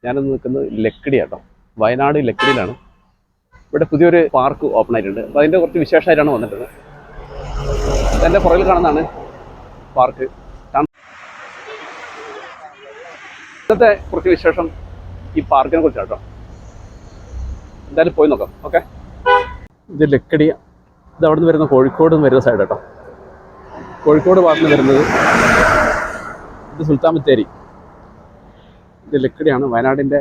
ഞാനൊന്ന് നിൽക്കുന്നത് ലക്കിടി കേട്ടോ, വയനാട് ലക്കിടിയിലാണ്. ഇവിടെ പുതിയൊരു പാർക്ക് ഓപ്പൺ ആയിട്ടുണ്ട്. അപ്പോൾ അതിൻ്റെ കുറച്ച് വിശേഷമായിട്ടാണ് വന്നിട്ടുള്ളത്. എൻ്റെ പുറകിൽ കാണുന്നതാണ് പാർക്ക്. ഇന്നത്തെ കുറച്ച് വിശേഷം ഈ പാർക്കിനെ കുറിച്ചാണ് കേട്ടോ. എന്തായാലും പോയി നോക്കാം. ഓക്കെ, ഇത് ലക്കിടി. ഇത് അവിടെ നിന്ന് വരുന്ന കോഴിക്കോട് വരുന്ന സൈഡ് കേട്ടോ. കോഴിക്കോട് ഭാഗത്ത് വരുന്നത് ഇത് സുൽത്താൻ ബത്തേരി. ഇത് ലക്കിടിയാണ്. വയനാടിൻ്റെ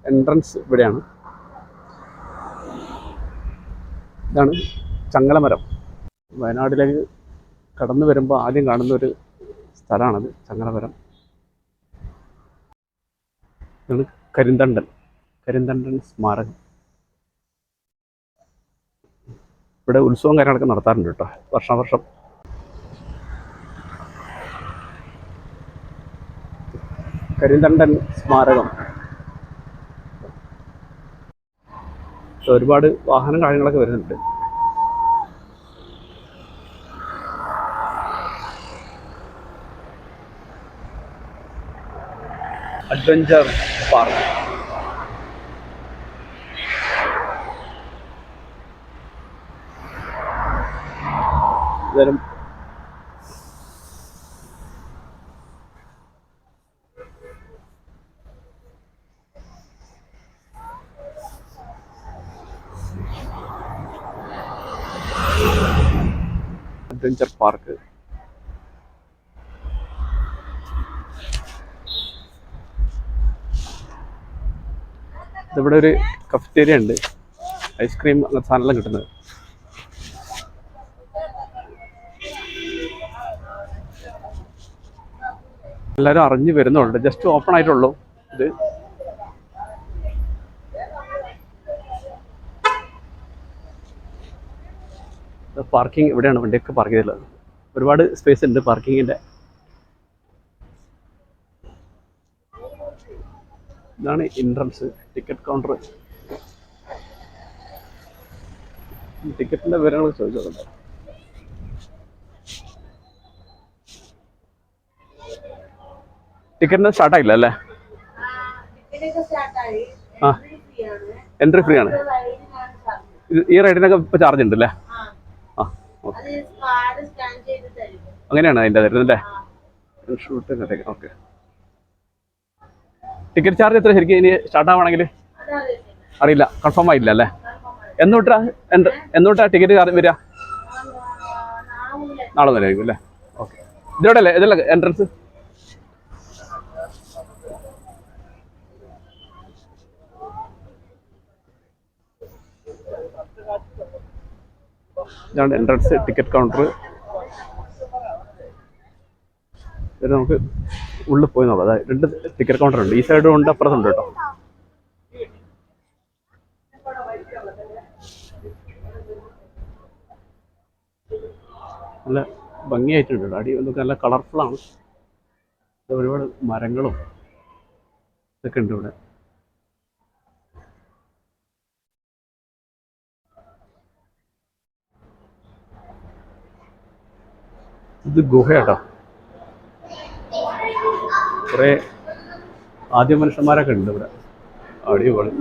എൻട്രൻസ് ഇവിടെയാണ്. ഇതാണ് ചങ്ങലമരം. വയനാട്ടിലേക്ക് കടന്നു വരുമ്പോൾ ആദ്യം കാണുന്ന ഒരു സ്ഥലമാണത്, ചങ്ങലമരം. ഇതാണ് കരിന്തണ്ടൻ സ്മാരകം. ഇവിടെ ഉത്സവം കാര്യങ്ങളൊക്കെ നടത്താറുണ്ട് കേട്ടോ, വർഷാവർഷം. കരിന്തണ്ടൻ സ്മാരകം. ഒരുപാട് വാഹനം കാര്യങ്ങളൊക്കെ വരുന്നുണ്ട്. Adventure park. ഇതും അഡ്വഞ്ചർ പാർക്ക്. ഇവിടെ ഒരു കഫറ്റേരിയ ഉണ്ട്, ഐസ്ക്രീം അങ്ങനത്തെ സാധനമെല്ലാം കിട്ടുന്നത്. എല്ലാവരും അറിഞ്ഞു വരുന്നുണ്ട്, ജസ്റ്റ് ഓപ്പൺ ആയിട്ടുള്ളൂ ഇത്. പാർക്കിംഗ് ഇവിടെയാണ് വണ്ടിയൊക്കെ പാർക്ക് ചെയ്തിട്ടുള്ളത്. ഒരുപാട് സ്പേസ് ഉണ്ട് പാർക്കിങ്ങിൻ്റെ. ഇതാണ് എൻട്രൻസ്, ടിക്കറ്റ് കൗണ്ടർ. ടിക്കറ്റിൻ്റെ വിവരങ്ങൾ ചോദിച്ചോക്കട്ടെ. ടിക്കറ്റിന് സ്റ്റാർട്ടായില്ല അല്ലേ? ആ, എൻട്രി ഫ്രീ ആണ്. ഈ റൈഡിനൊക്കെ ഇപ്പോൾ ചാർജ് ഉണ്ട് അല്ലേ? ആ, അങ്ങനെയാണ് അതിൻ്റെ തരുന്നത് അല്ലേ? ഷൂട്ട്. ഓക്കെ, ടിക്കറ്റ് ചാർജ് എത്ര ശരിക്കും ഇനി സ്റ്റാർട്ട് ആവുകയാണെങ്കിൽ? അറിയില്ല, കൺഫേം ആയില്ല അല്ലേ? എന്നോട്ടാ ടിക്കറ്റ് ചാർജ് വരിക? നാളെ മുതൽ ആയിരിക്കും അല്ലേ? ഓക്കെ, ഇതോടെ അല്ലേ ഇതല്ലേ എൻട്രൻസ്? ഇതാണ് എൻട്രൻസ്, ടിക്കറ്റ് കൗണ്ടർ. നമുക്ക് ഉള്ളിൽ പോയി നോക്കാം. അതായത് 2 ടിക്കറ്റ് കൗണ്ടർ ഉണ്ട്, ഈ സൈഡും ഉണ്ട് അപ്പുറത്തുണ്ട് കേട്ടോ. നല്ല ഭംഗിയായിട്ടുണ്ട് കേട്ടോ, അടി നമുക്ക് നല്ല കളർഫുള്ളാണ്. ഒരുപാട് മരങ്ങളും ഇതൊക്കെ ഉണ്ട് ഇവിടെ. ഇത് ഗുഹയാട്ടോ. കുറേ ആദ്യ മനുഷ്യന്മാരൊക്കെ ഉണ്ട് ഇവിടെ. അടിപൊളി.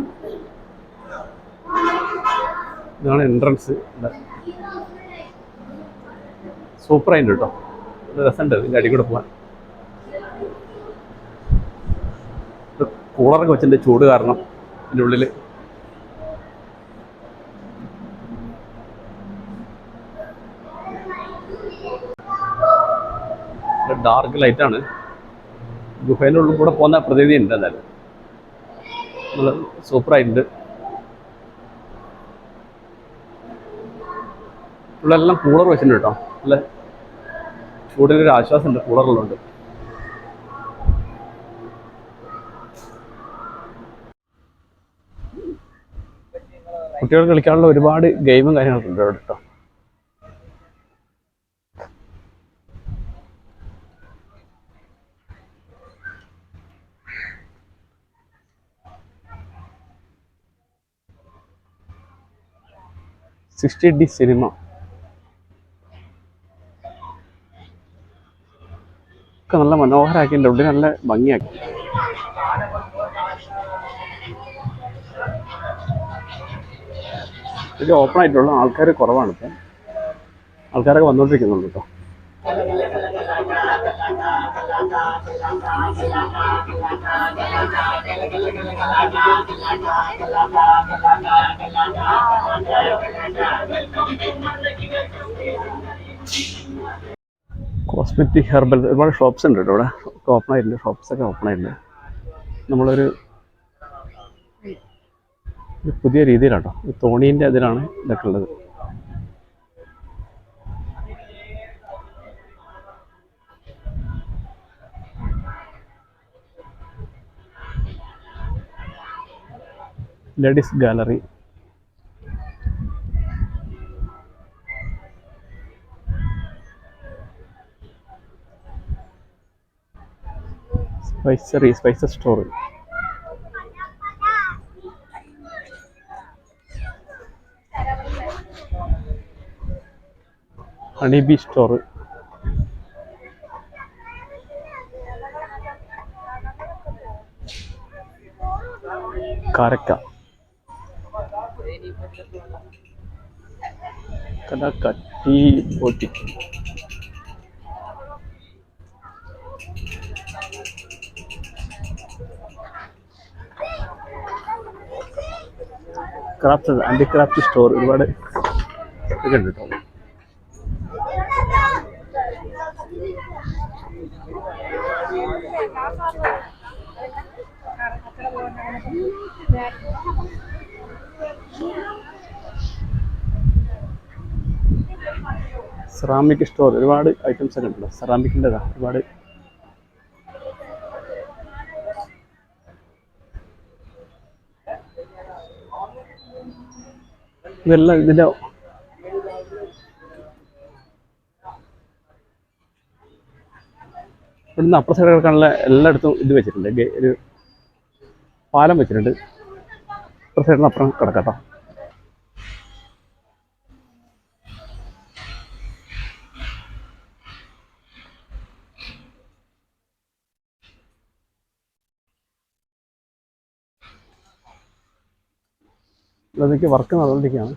ഇതാണ് എൻട്രൻസ്. സൂപ്പറായിട്ടുണ്ട് കേട്ടോ, രസമുണ്ട് ഇതിൻ്റെ അടി കൂടെ പോകാൻ. കൂളറൊക്കെ വെച്ചിട്ടുണ്ട്, ചൂട് കാരണം. ഇതിൻ്റെ ഉള്ളിൽ ഡാർക്ക് ലൈറ്റാണ്. ഗുഹേൻ്റെ ഉള്ളിൽ കൂടെ പോകുന്ന പ്രതീതി ഉണ്ട്. എന്തായാലും നല്ല സൂപ്പറായിട്ടുണ്ട്. ഉള്ളെല്ലാം കൂളർ വെച്ചിട്ടുണ്ട് കേട്ടോ. നല്ല ചൂടിനൊരു ആശ്വാസമുണ്ട് കൂളറുള്ളതുകൊണ്ട്. കുട്ടികൾക്ക് കളിക്കാനുള്ള ഒരുപാട് ഗെയിമും കാര്യങ്ങളൊക്കെ ഉണ്ട് അവിടെ കേട്ടോ. $60 സിനിമ ഒക്കെ നല്ല മനോഹരമാക്കിയിട്ടുണ്ട്, ഉള്ളിൽ നല്ല ഭംഗിയാക്കി. ഇത് ഓപ്പൺ ആയിട്ടുള്ള ആൾക്കാർ കുറവാണ് ഇപ്പം, ആൾക്കാരൊക്കെ വന്നുകൊണ്ടിരിക്കുന്നുണ്ട് കേട്ടോ. കോസ്മെറ്റിക് ഹെർബൽ ഒരുപാട് ഷോപ്സ് ഉണ്ട് കേട്ടോ ഇവിടെ. ഓപ്പൺ ആയിട്ടുണ്ട്, ഷോപ്സൊക്കെ ഓപ്പൺ ആയിട്ടുണ്ട്. നമ്മളൊരു പുതിയ രീതിയിലാട്ടോ, തോണീൻ്റെ ഇതിലാണ് ഇതൊക്കെ ഉള്ളത്. Ladies gallery, spices store, honeybee store, കാരക്ക, കലാക്ക tea boutique, craft handicraft store, ഒരുപാട് ഇതൊക്കെ ഉണ്ട് കേട്ടോ. സെറാമിക് സ്റ്റോർ, ഒരുപാട് ഐറ്റംസ് ഒക്കെ ഉണ്ടല്ലോ സെറാമിക്കിൻ്റെതാ ഒരുപാട്. ഇതെല്ലാം ഇതിൻ്റെ ഇവിടുന്ന് അപ്പുറ സൈഡ് കിടക്കാനുള്ള എല്ലായിടത്തും ഇത് വെച്ചിട്ടുണ്ട്, ഒരു പാലം വെച്ചിട്ടുണ്ട്. അപ്പുറ സൈഡിൽ നിന്ന് അപ്പുറം കിടക്കാട്ടോ. ഇതൊക്കെ വർക്ക് നടന്നുകൊണ്ടിരിക്കുകയാണ്.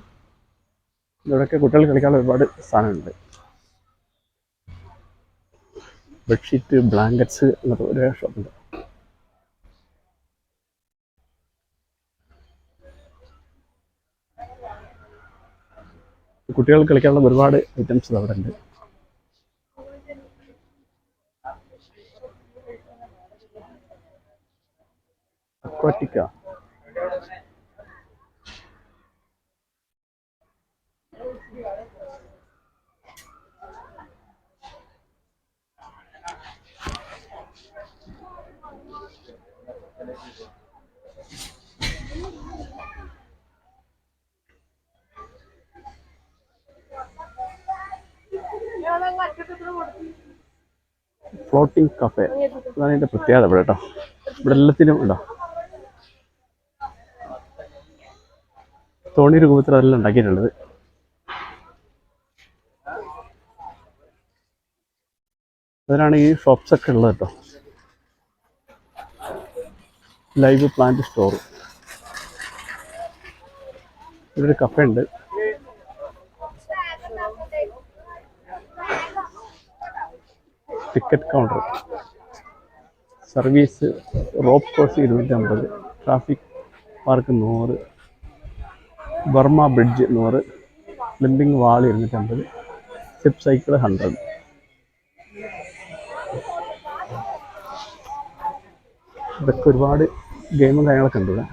ഇവിടെയൊക്കെ കുട്ടികൾ കളിക്കാനുള്ള ഒരുപാട് സാധനമുണ്ട്. ബെഡ്ഷീറ്റ്, ബ്ലാങ്കറ്റ്സ് അങ്ങനത്തെ ഒരു ഷോപ്പുണ്ട്. കുട്ടികൾക്ക് കളിക്കാനുള്ള ഒരുപാട് ഐറ്റംസ് അവിടെ ഉണ്ട്. അക്വാറ്റിക്ക, ഫ്ലോട്ടിംഗ് കഫേ, അതാണ് ഇതിൻ്റെ പ്രത്യേകത ഇവിടെ കേട്ടോ. ഇവിടെ എല്ലാത്തിനും ഉണ്ടോ, തോണി രൂപത്തിൽ അതെല്ലാം ഉണ്ടാക്കിയിട്ടുള്ളത്. അതിനാണ് ഈ ഷോപ്സൊക്കെ ഉള്ളത് കേട്ടോ. ലൈവ് പ്ലാന്റ് സ്റ്റോർ, ഇവിടൊരു കഫേ ഉണ്ട്. Ticket counter, service, rope course 250, traffic park 100, Burma bridge 100, ക്ലിമ്പിംഗ് വാൾ 250, സിപ്പ് സൈക്കിൾ 100. ഇതൊക്കെ ഒരുപാട് ഗെയിമും കാര്യങ്ങളൊക്കെ ഉണ്ട് ഇവിടെ.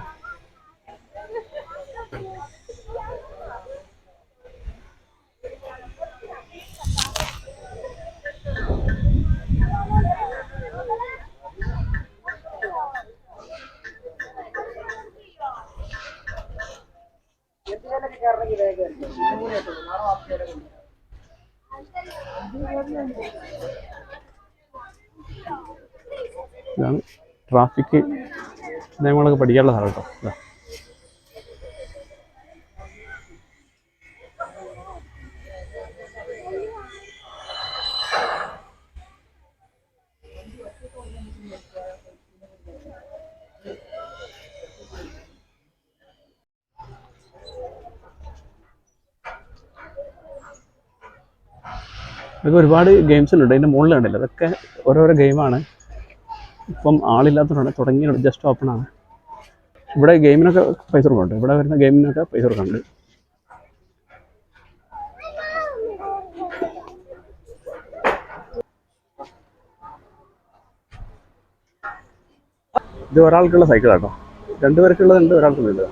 ഇതാണ് ട്രാഫിക് നിയമങ്ങളൊക്കെ പഠിക്കാനുള്ള സ്ഥലം കേട്ടോ. ഇതൊക്കെ ഒരുപാട് ഗെയിംസിലുണ്ട്. അതിൻ്റെ മുകളിൽ കണ്ടില്ല, അതൊക്കെ ഓരോരോ ഗെയിമാണ്. ഇപ്പം ആളില്ലാത്തതുകൊണ്ട് തുടങ്ങിയ ജസ്റ്റ് ഓപ്പണാണ്. ഇവിടെ ഗെയിമിനൊക്കെ പൈസ കൊടുക്കുന്നുണ്ട്. ഇവിടെ വരുന്ന ഗെയിമിനൊക്കെ പൈസ കൊടുക്കുന്നുണ്ട്. ഇത് ഒരാൾക്കുള്ള സൈക്കിളാട്ടോ, 2 പേർക്കുള്ളതുണ്ട്, ഒരാൾക്കുള്ളത്.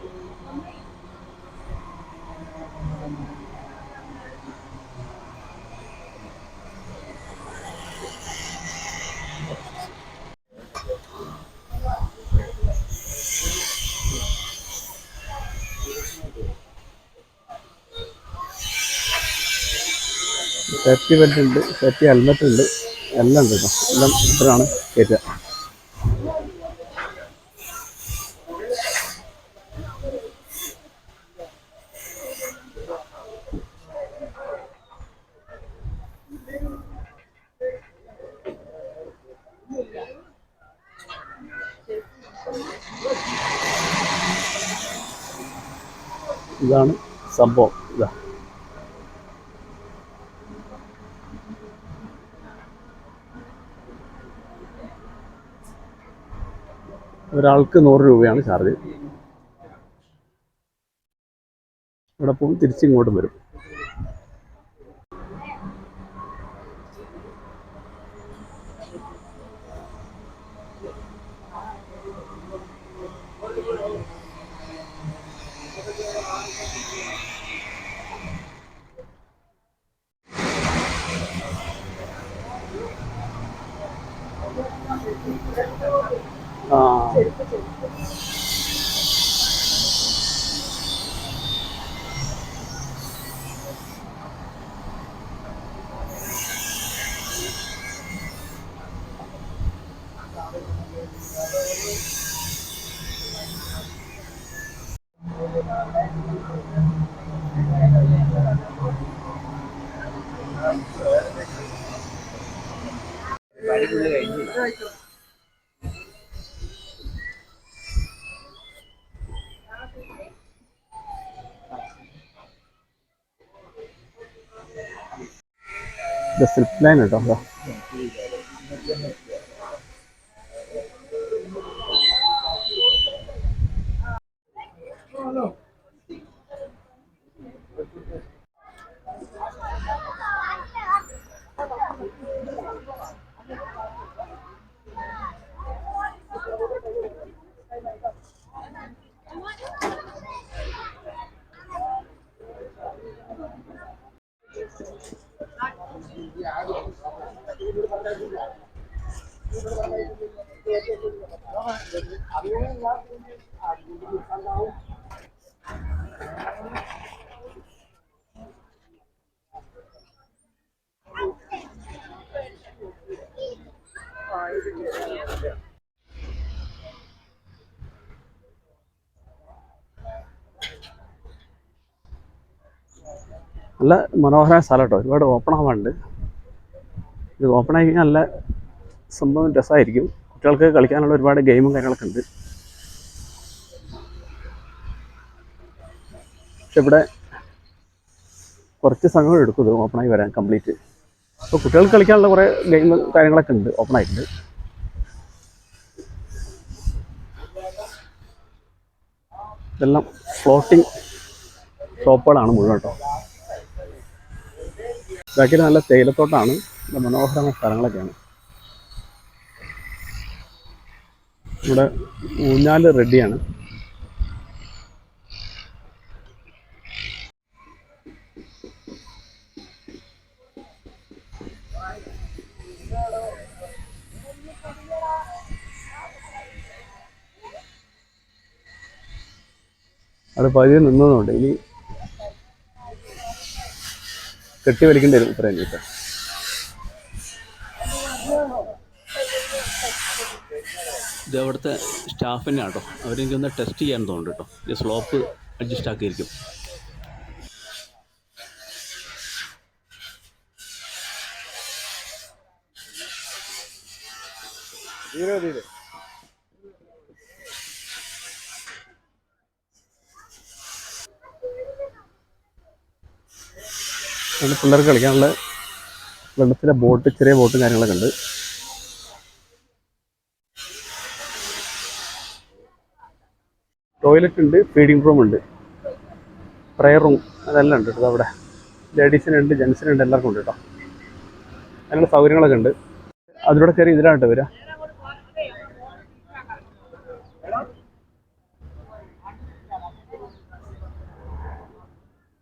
സേഫ്റ്റി ബെൽറ്റ് ഉണ്ട്, സേഫ്റ്റി ഹെൽമെറ്റ് ഉണ്ട്, എല്ലാം ഉണ്ട് കേട്ടോ. എല്ലാം ഇത്രയാണ് കയറ്റുക. ഇതാണ് സംഭവം. ഇതാ ഒരാൾക്ക് 100 രൂപയാണ് ചാർജ്. ഇവിടെ പോകും, തിരിച്ചിങ്ങോട്ടും വരും. സ്ലിപ്പ് ലൈൻ കേട്ടോ. നല്ല മനോഹരമായ സ്ഥലം കേട്ടോ. ഒരുപാട് ഓപ്പൺ ആവാനുണ്ട്. ഇത് ഓപ്പൺ ആയി കഴിഞ്ഞാൽ നല്ല സംഭവം രസമായിരിക്കും. കുട്ടികൾക്ക് കളിക്കാനുള്ള ഒരുപാട് ഗെയിമും കാര്യങ്ങളൊക്കെ ഉണ്ട്. പക്ഷെ ഇവിടെ കുറച്ച് സമയം എടുക്കും ഇത് ഓപ്പണായി വരാൻ കംപ്ലീറ്റ്. അപ്പോൾ കുട്ടികൾക്ക് കളിക്കാനുള്ള കുറേ ഗെയിം കാര്യങ്ങളൊക്കെ ഉണ്ട്, ഓപ്പൺ ആയിട്ടുണ്ട്. ഇതെല്ലാം ഫ്ലോട്ടിംഗ് ഷോപ്പുകളാണ് മുഴുവൻ കേട്ടോ. ബാക്കിൽ നല്ല തേയിലത്തോട്ടാണ്, നല്ല മനോഹരമായ സ്ഥലങ്ങളൊക്കെയാണ്. ഇവിടെ ഊഞ്ഞാൽ റെഡിയാണ്. അത് പതിയെ നിന്നതുകൊണ്ട് ഇനി കെട്ടി വലിക്കേണ്ടി വരും ഇത്രയും ദിവസം. ഇത് അവിടുത്തെ സ്റ്റാഫ് തന്നെയാണ് കേട്ടോ. അവരെനിക്കൊന്ന് ടെസ്റ്റ് ചെയ്യാൻ തോന്നുന്നു കേട്ടോ. ഈ സ്ലോപ്പ് അഡ്ജസ്റ്റ് ആക്കിയിരിക്കും. അവിടെ പിള്ളേർക്ക് കളിക്കാനുള്ള വെള്ളത്തിലെ ബോട്ട്, ചെറിയ ബോട്ടും കാര്യങ്ങളൊക്കെ ഉണ്ട്. ടോയ്ലറ്റ് ഉണ്ട്, ഫീഡിംഗ് റൂം ഉണ്ട്, പ്രയർ റൂം, അതെല്ലാം ഉണ്ട് കേട്ടോ. അവിടെ ലേഡീസിനുണ്ട്, ജെൻസിനുണ്ട്, എല്ലാവർക്കും ഉണ്ട് കേട്ടോ. അതിനുള്ള സൗകര്യങ്ങളൊക്കെ ഉണ്ട്. അതിലൂടെ കയറി ഇതിലാണ് കേട്ടോ വരിക.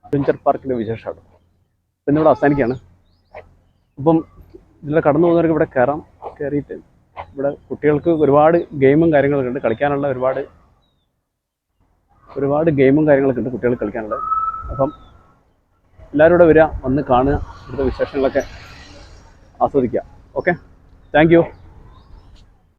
അഡ്വഞ്ചർ പാർക്കിൻ്റെ വിശേഷമാണ്. ഇന്നിവിടെ അവസാനിക്കുകയാണ്. അപ്പം ഇതിലൂടെ കടന്നു പോകുന്നവർക്ക് ഇവിടെ കയറാം. കയറിയിട്ട് ഇവിടെ കുട്ടികൾക്ക് ഒരുപാട് ഗെയിമും കാര്യങ്ങളൊക്കെ ഉണ്ട്, കളിക്കാനുള്ള ഒരുപാട് ഗെയിമും കാര്യങ്ങളൊക്കെ ഉണ്ട് കുട്ടികൾക്ക് കളിക്കാനുള്ളത്. അപ്പം എല്ലാവരും ഇവിടെ വരിക, വന്ന് കാണുക, ഇവിടുത്തെ വിശേഷങ്ങളൊക്കെ ആസ്വദിക്കുക. Okay, thank you.